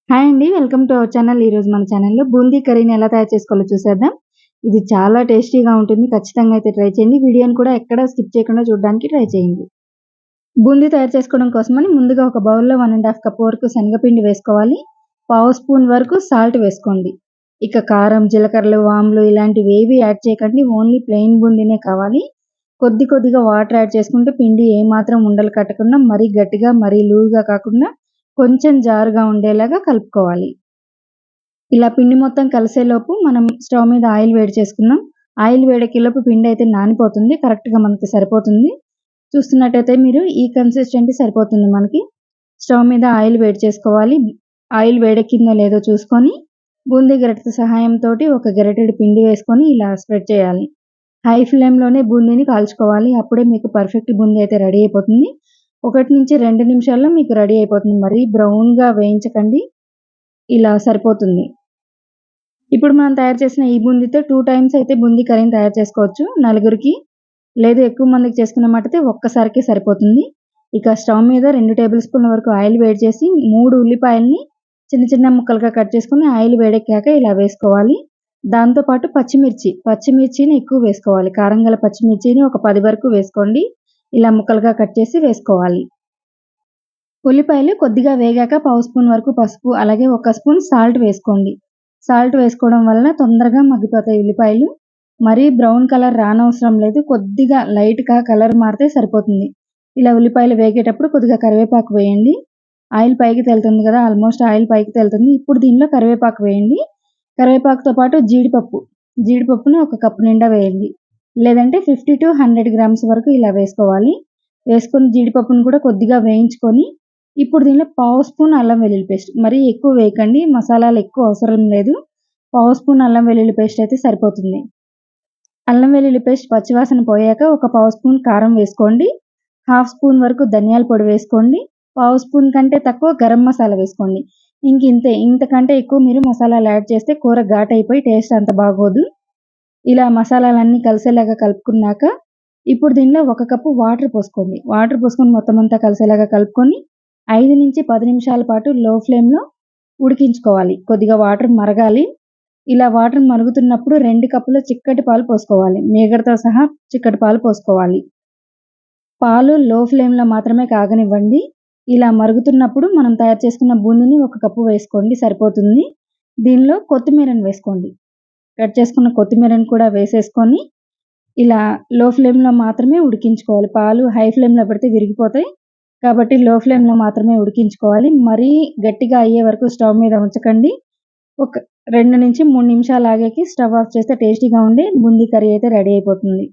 Hi అండి. Welcome to our channel. ఈరోజు మన ఛానల్‌లో బూందీ కర్రీని ఎలా తయారు చేసుకోవాలో చూసేద్దాం. ఇది చాలా టేస్టీగా ఉంటుంది. ఖచ్చితంగా అయితే ట్రై చేయండి. వీడియోని కూడా ఎక్కడ స్కిప్ చేయకుండా చూడడానికి ట్రై చేయండి. బూందీ తయారు చేసుకోవడం కోసమని ముందుగా ఒక బౌల్‌లో 1 ½ కప్ వరకు శనగపిండి వేసుకోవాలి. పావు స్పూన్ వరకు సాల్ట్ వేసుకోండి. ఇక కారం, జీలకర్రలు, వాములు ఇలాంటివి ఏవి యాడ్ చేయకండి. ఓన్లీ ప్లెయిన్ బూందీనే కావాలి. కొద్దిగా వాటర్ యాడ్ చేసుకుంటే పిండి ఏమాత్రం ఉండలు కట్టకుండా మరీ గట్టిగా, మరీ లూజ్‌గా కాకుండా కొంచెం జారుగా ఉండేలాగా కలుపుకోవాలి. ఇలా పిండి మొత్తం కలిసేలోపు మనం స్టవ్ మీద ఆయిల్ వేడి చేసుకుందాం. ఆయిల్ వేడెక్కేలోపు పిండయితే నానిపోతుంది. కరెక్ట్‌గా మనకి సరిపోతుంది. చూస్తున్నట్టయితే మీరు ఈ కన్సిస్టెన్సీ సరిపోతుంది మనకి. స్టవ్ మీద ఆయిల్ వేడి చేసుకోవాలి. ఆయిల్ వేడెక్కిందో లేదో చూసుకొని బూందీ గరిటె సహాయంతోటి ఒక గరిటెడు పిండి వేసుకొని ఇలా స్ప్రెడ్ చేయాలి. హై ఫ్లేమ్‌లోనే బూందీని కాల్చుకోవాలి. అప్పుడే మీకు పర్ఫెక్ట్ బూందీ అయితే రెడీ అయిపోతుంది. 1-2 నిమిషాల్లో మీకు రెడీ అయిపోతుంది. మరీ బ్రౌన్‌గా వేయించకండి. ఇలా సరిపోతుంది. ఇప్పుడు మనం తయారు చేసిన ఈ బూందీతో 2 టైమ్స్ అయితే బూందీ కర్రీని తయారు చేసుకోవచ్చు. నలుగురికి లేదు ఎక్కువ మందికి చేసుకున్నమాటైతే ఒక్కసారికే సరిపోతుంది. ఇక స్టవ్ మీద 2 టేబుల్ స్పూన్ల వరకు ఆయిల్ వేడి చేసి 3 ఉల్లిపాయల్ని చిన్న ముక్కలుగా కట్ చేసుకొని ఆయిల్ వేడెక్కాక ఇలా వేసుకోవాలి. దాంతో పాటు పచ్చిమిర్చిని ఎక్కువ వేసుకోవాలి. కారం గల పచ్చిమిర్చిని ఒక 10 వరకు వేసుకోండి. ఇలా ముక్కలుగా కట్ చేసి వేసుకోవాలి. ఉల్లిపాయలు కొద్దిగా వేగాక పావు స్పూన్ వరకు పసుపు, అలాగే 1 స్పూన్ సాల్ట్ వేసుకోండి. సాల్ట్ వేసుకోవడం వలన తొందరగా మగ్గిపోతాయి ఉల్లిపాయలు. మరీ బ్రౌన్ కలర్ రానవసరం లేదు. కొద్దిగా లైట్‌గా కలర్ మారితే సరిపోతుంది. ఇలా ఉల్లిపాయలు వేగేటప్పుడు కొద్దిగా కరివేపాకు వేయండి. ఆయిల్ పైకి తేలుతుంది కదా! ఆల్మోస్ట్ ఆయిల్ పైకి తేలుతుంది. ఇప్పుడు దీనిలో కరివేపాకు వేయండి. కరివేపాకుతో పాటు జీడిపప్పుని ఒక కప్పు నిండా వేయండి. లేదంటే 50-100 గ్రామ్స్ వరకు ఇలా వేసుకోవాలి. వేసుకొని జీడిపప్పును కూడా కొద్దిగా వేయించుకొని ఇప్పుడు దీనిలో పావు స్పూన్ అల్లం వెల్లుల్లి పేస్ట్. మరీ ఎక్కువ వేయకండి. మసాలాలు ఎక్కువ అవసరం లేదు. పావు స్పూన్ అల్లం వెల్లుల్లి పేస్ట్ అయితే సరిపోతుంది. అల్లం వెల్లుల్లి పేస్ట్ పచ్చివాసన పోయాక ఒక పావు స్పూన్ కారం వేసుకోండి. హాఫ్ స్పూన్ వరకు ధనియాల పొడి వేసుకోండి. పావు స్పూన్ కంటే తక్కువ గరం మసాలా వేసుకోండి. ఇంకింతే. ఇంతకంటే ఎక్కువ మీరు మసాలాలు యాడ్ చేస్తే కూర ఘాటైపోయి టేస్ట్ అంత బాగోదు. ఇలా మసాలాలన్నీ కలిసేలాగా కలుపుకున్నాక ఇప్పుడు దీనిలో 1 కప్పు వాటర్ పోసుకోండి. వాటర్ పోసుకొని మొత్తం అంతా కలిసేలాగా కలుపుకొని 5-10 నిమిషాల పాటు లో ఫ్లేమ్‌లో ఉడికించుకోవాలి. కొద్దిగా వాటర్ మరగాలి. ఇలా వాటర్ మరుగుతున్నప్పుడు 2 కప్పుల చిక్కటి పాలు పోసుకోవాలి. మీగడతో సహా చిక్కటి పాలు పోసుకోవాలి. పాలు లో ఫ్లేమ్‌లో మాత్రమే కాగనివ్వండి. ఇలా మరుగుతున్నప్పుడు మనం తయారు చేసుకున్న బూందీని 1 కప్పు వేసుకోండి సరిపోతుంది. దీనిలో కొత్తిమీరని వేసుకోండి. కట్ చేసుకున్న కొత్తిమీరని కూడా వేసేసుకొని ఇలా లో ఫ్లేమ్‌లో మాత్రమే ఉడికించుకోవాలి. పాలు హై ఫ్లేమ్‌లో పెడితే విరిగిపోతాయి. కాబట్టి లో ఫ్లేమ్‌లో మాత్రమే ఉడికించుకోవాలి. మరీ గట్టిగా అయ్యే వరకు స్టవ్ మీద ఉంచకండి. ఒక 2-3 నిమిషాలు ఆగాక స్టవ్ ఆఫ్ చేస్తే టేస్టీగా ఉండే బూందీ కర్రీ అయితే రెడీ అయిపోతుంది.